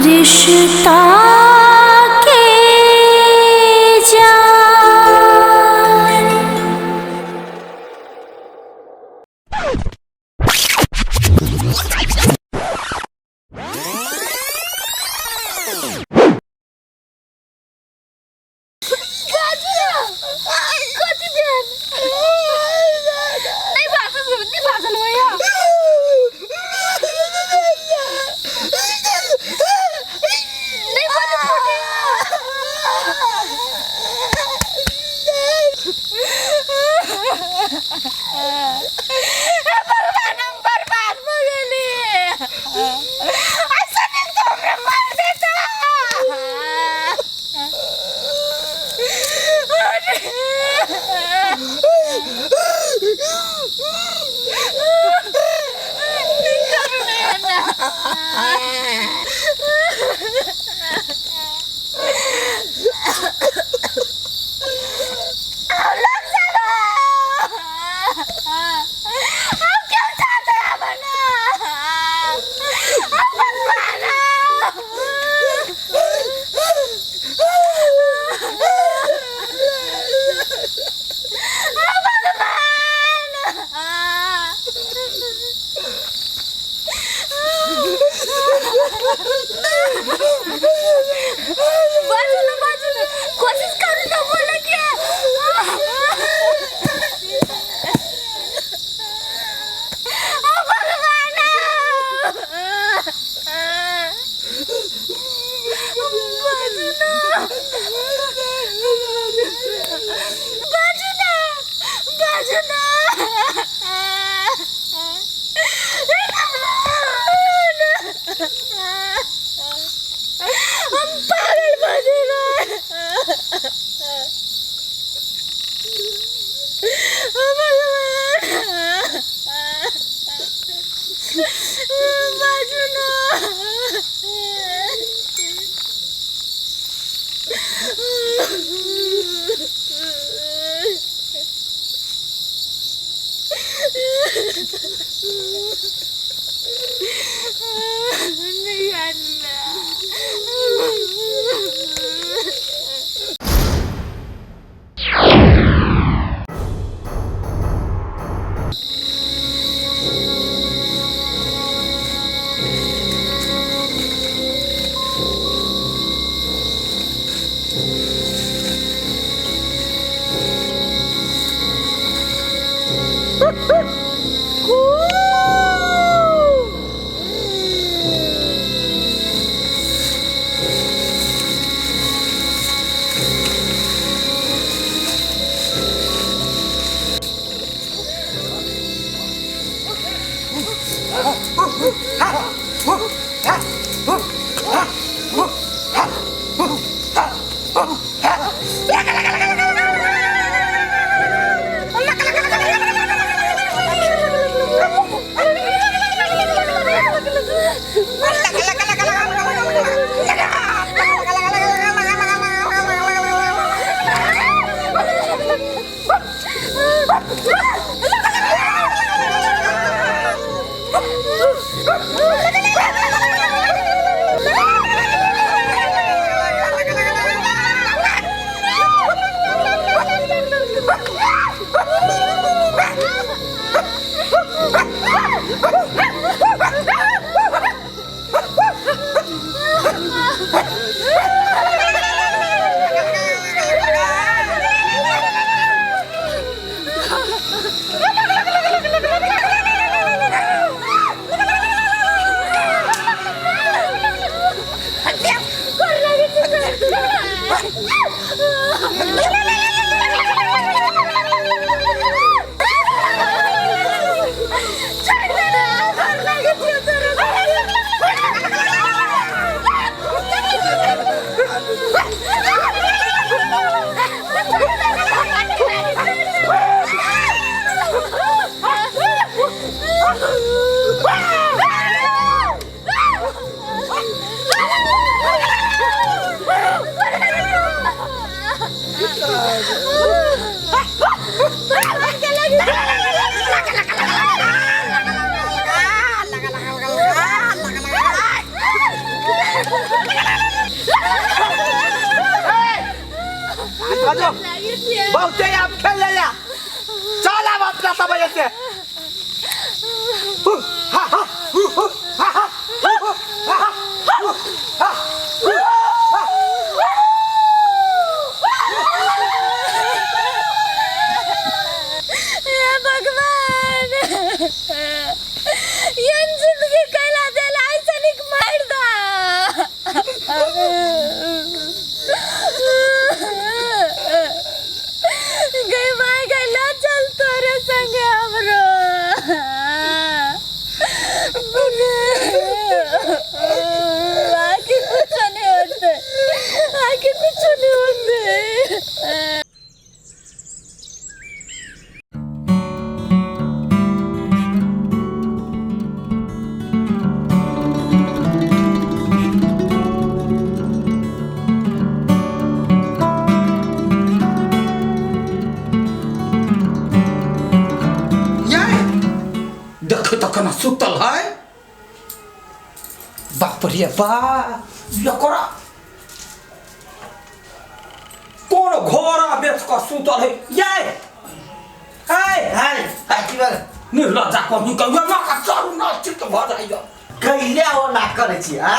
रिश्ता के जान। अजो बहुते आप खेल ले चल अब अपना सब से हा हा हा हा हे भगवान यन जिंदगी कैला देला ऐसा निक मार दा गई माय गैला चल तोरे संगे हमरो आके कुछ नहीं होते आके कुछ नहीं होते कना सुतल है बाप रे बा यकरा कोन घोड़ा बेच का सुतल है ये हाय की बात निर्लज्जा को निकल ना का चारू ना चित भ जाइयो कैले हो ना करे छी आ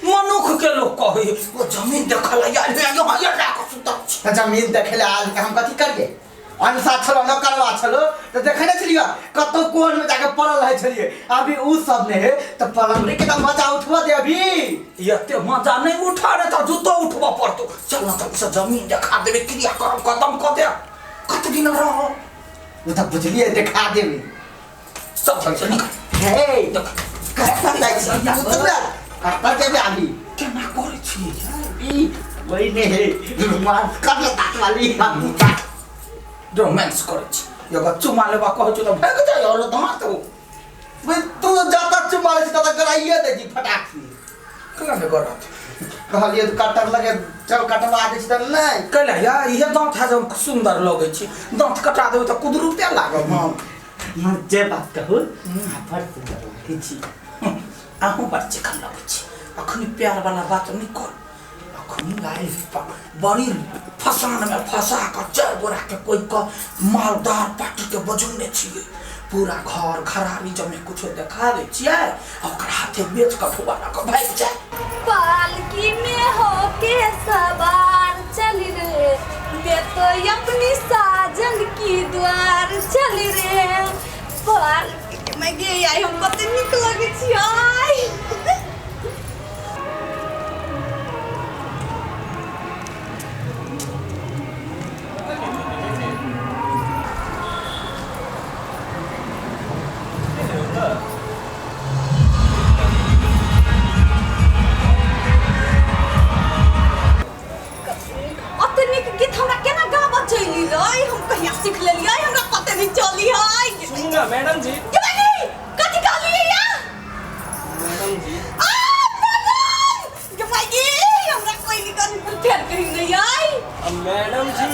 मनुख के लोग कहे वो जमीन देखल या यहाँ ये का सुतल जमीन देखेले आज हम कथि करिए अनुसार छलो न करवा छलो तो देखे न छलियो कतो कोन में जाके पड़ल रहे छलिए अभी उ सब ने तो पलंगरी के तो मजा उठवा दे अभी यते मजा नहीं उठा रे तो जुतो उठवा पड़तो चल ना तो जमीन देखा देबे क्रिया करम खत्म कर दे कत दिन रहो वो तो बुझलिए देखा देबे सब से निकल हे कहता नहीं सही उतरा कहता देबे अभी केना करे छी ई वही ने रोमांस कर ले तात वाली हम रोमांस करे छी एगो चुमा लेबा कहै छ तो भाग जाय और दांत तो वे तू जाता चुमा ले त कराइए दे जी फटाक से कला में करत कहलिए तो कटर लगे चल कटवा दे छ नहीं कला या ये दांत है जब सुंदर लगे छी दांत कटा देबे तो कुदरू पे लागब हम जे बात कहू पर सुंदर लागे छी आहू पर चिकन लगे छी अखनी प्यार वाला बात निकल अखनी गाय बड़ी फसान में फंसा कर चार बोरा के कोई का मालदार पार्टी के बजुने छिए पूरा घर घरारी जमे कुछ देखा दे छिए और हाथे बेच कर फुवारा के भाग जाए पालकी में होके सवार चल रे मैं तो अपनी साजन की द्वार चल रे पालकी में गई आई हम पता निक लगे छी आई सीख ले लिया हमरा पता नहीं चली है सुनिए मैडम जी कथि कहलिए या मैडम जी मैडम के भाई हमरा कोई निकल फेर कहीं नहीं आई मैडम जी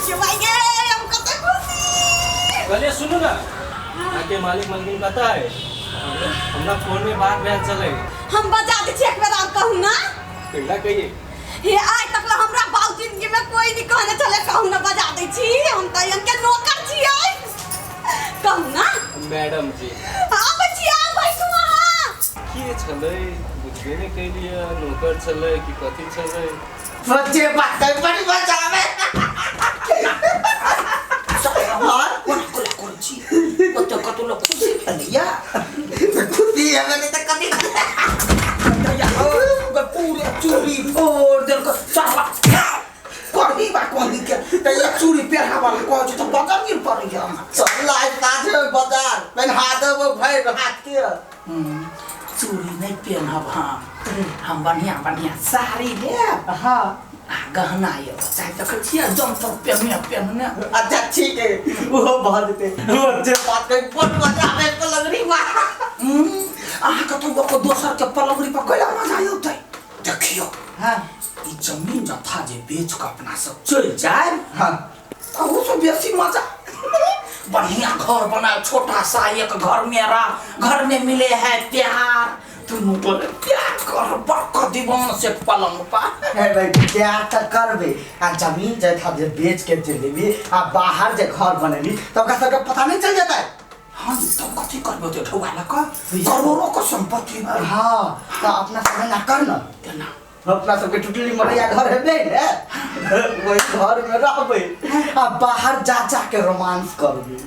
के भाई हम कत खुशी पहले सुनो ना आके मालिक मंदिर पता है हमरा फोन में बात भेल चले हम बजा दे छी एक बार आप कहू ना केला कहिए हे आज तक हमरा बाल जिंदगी में कोई नहीं कहने चले कहू ना बजा दे छी हम त इनके नौकर छियै कहू ना मैडम जी अब छी आ भाई तू वहां की छले बुझबे ने कइलिए नौकर छले कि कथि छले बच्चे बात कर बड़ी बजावे हां कोन कोन छी कत कत लोग खुशी फलिया खुशी है मैंने तो कभी या पूरे चूड़ी फोड़ देल को साला करही बा कोनी के त ये चूड़ी पेरहा वाला को तो बाजार गिर पड़ गया चल आज काज में बाजार मैंने हाथ में भाई हाथ के चूड़ी नहीं पहनब हम बढ़िया बढ़िया साड़ी ले हां गहना ये चाहे तो कछिया जम तो पहनने अच्छा ठीक है वो बहुत देते वो जे बात कहीं फोन बजावे को लग रही बा आहा कतो को दोसर के पलंगरी पर कैला मजा आउतै देखियो हां ई जमीन जथा जे बेच के अपना सब चल जाए हां वो सब बेसी मजा बढ़िया घर बना छोटा सा एक घर मेरा घर में मिले है प्यार तुम बोले प्यार कर बड़का दीवान से पलंग पा हे भाई प्यार त करबे आ जमीन जथा जे बेच के चली भी आ बाहर जे घर बनेली तो ओकरा सबके पता नहीं चल जाता है। हाँ तो कथी करबो ते ठौगाला का करोड़ों का संपत्ति हाँ तो अपना समय ना कर न केना अपना सबके टुटली मरैया घर है नहीं है वही घर में रहबे आ बाहर जा जा के रोमांस करबे।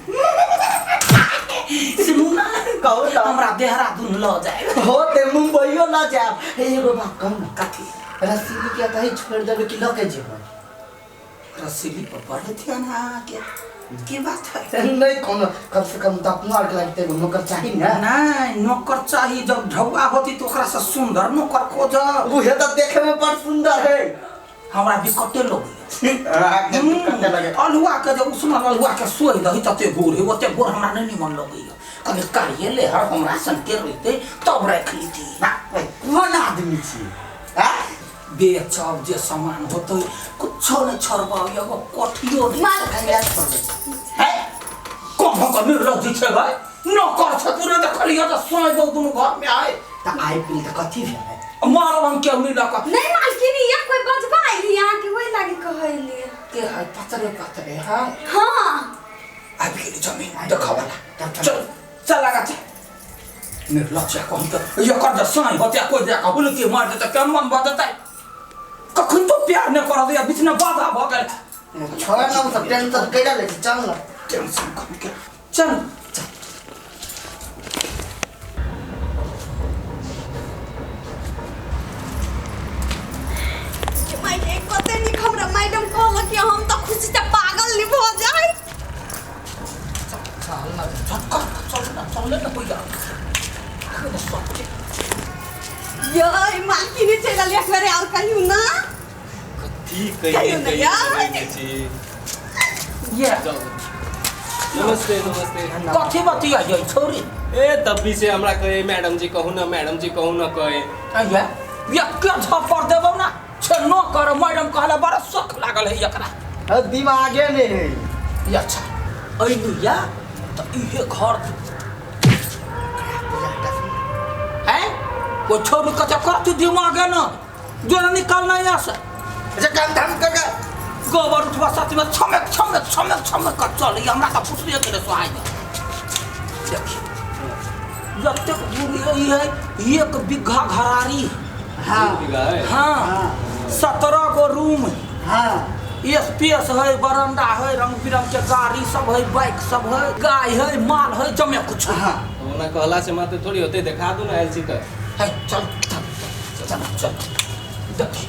सुनू ना कहो तो हमरा देहरादून ल जाए हो ते मुंबईओ ना जाब एगो बात कहू ना कथी रसीदी के तही छोड़ देबे कि लके जेबे रसीली पर पड़े थे ना के बात है नहीं कोनो कम से कम तो अपना के लगते नौकर चाहिए ना। नहीं नौकर चाहिए जब ढौआ होती तो ओकरा से सुंदर नौकर खोज उहे तो देखे में बड़ सुंदर है हमरा बिकटे लोग करने लगे अलुआ के जब उसमें अलुआ के सोई दही तते गोर है ओते गोर हमरा नहीं निमन लगे कभी कारिए ले हर हमरा सन के रहते तब रख ली थी ना कौन आदमी छी हां बेचब जे सामान होतो कुछ न छोड़बा एगो कोठियो माल खंगा छोड़ है कौन का निर्लज्ज छे भाई नौकर छ पूरे देखलियो त सोई दो दुनु घर में आए त आई पिल त कथि भेलै मारब हम केहू नहीं लगा नहीं मालकिनी या कोई बजबाइली यहाँ के वही लागे कहली के है पतरे है हाँ अभी जमीन देखावाला चल चल लगा चल निर्लज्ज कौन तो ये कर दे साई होते कोई देखा बोल के मार देता क्या मन बदता है कखन तो प्यार न कर दिया बीच में बाधा भ गेल छोड़ ना सब टेंशन कैला ले चल ना टेंशन कम के चल मैंने पता नहीं हमरा मैडम कहला कि हम तो खुशी से पागल नहीं हो जाए। चल ना चल ना कोई यार यार मालकिनी चल एक बार और कहियो ना ठीक कहियो ना यार। ये नमस्ते नमस्ते कथी बतिया ये छोरी ए तभी से हमरा कहे मैडम जी कहू ना कहे ये क्या झपड़ देबो ना छे न कर मैडम कहला बड़ा शौक लागल है एकरा दिमागे ने है ये अच्छा अइलु या तो इहे घर है वो छोरी कते करती दिमाग है ना जो निकालना है से जे काम धाम कर गोबर उठवा साथ में छमक कर चल ये हमरा का पूछ लिया के सुहाई देखिए जब तक बुरी है एक बिघा घरारी हां हाँ 17 गो रूम हां स्पेस है बरामदा है रंग बिरंग के गाड़ी सब है बाइक सब है गाय है माल है जमे कुछ हां ओना कहला से माते थोड़ी होते दिखा दो ना एलसी का है चल देखिए